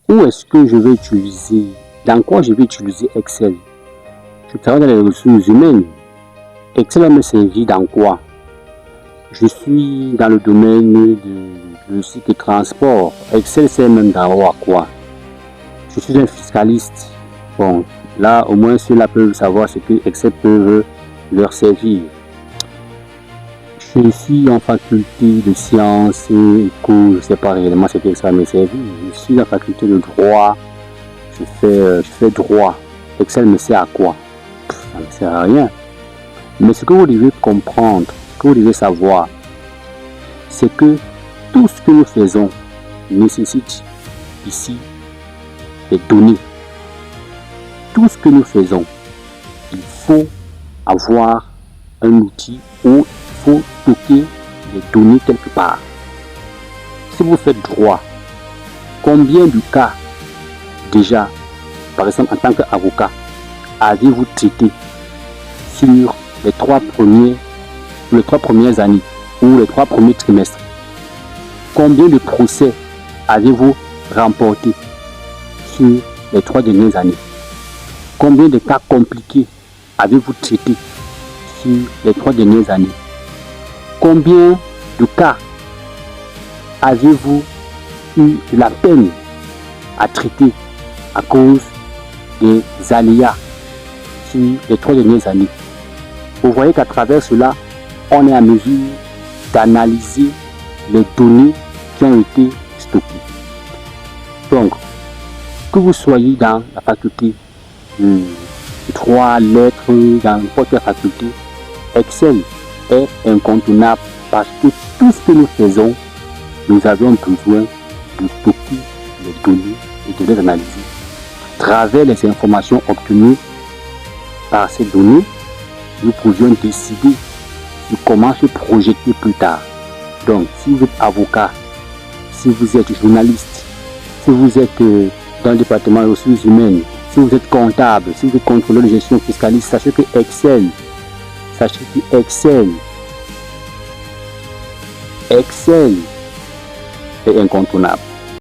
où est-ce que je vais utiliser, dans quoi je vais utiliser Excel? Je travaille dans les ressources humaines. Excel va me servir dans quoi? Je suis dans le domaine de logistique et transport. Excel sert même dans quoi? Je suis un fiscaliste. Bon, là, au moins, ceux-là peuvent savoir ce que Excel peut leur servir. Je suis en faculté de sciences éco, je ne sais pas réellement ce que ça me servir. Je suis en faculté de droit, je fais droit. Excel me sert à quoi? Ça ne me sert à rien. Mais ce que vous devez comprendre, ce que vous devez savoir, c'est que tout ce que nous faisons nécessite ici des données. Tout ce que nous faisons, il faut avoir un outil où il faut stocker les données quelque part. Si vous faites droit, combien de cas déjà, par exemple en tant qu'avocat, avez-vous traité sur les 3 premières années ou les 3 premiers trimestres? Combien de procès avez-vous remporté sur les 3 dernières années? Combien de cas compliqués avez-vous traité sur les 3 dernières années? Combien de cas avez-vous eu la peine à traiter à cause des aléas sur les 3 dernières années? Vous voyez qu'à travers cela, on est à mesure d'analyser les données qui ont été stockées. Donc, que vous soyez dans la faculté de droit, lettres, dans n'importe quelle faculté, Excel est incontournable parce que tout ce que nous faisons, nous avons besoin de stocker les données et de les analyser. À travers les informations obtenues par ces données, nous pouvions décider de comment se projeter plus tard. Donc, si vous êtes avocat, si vous êtes journaliste, si vous êtes dans le département des ressources humaines, si vous êtes comptable, si vous êtes contrôleur de gestion fiscaliste, sachez que Excel est incontournable.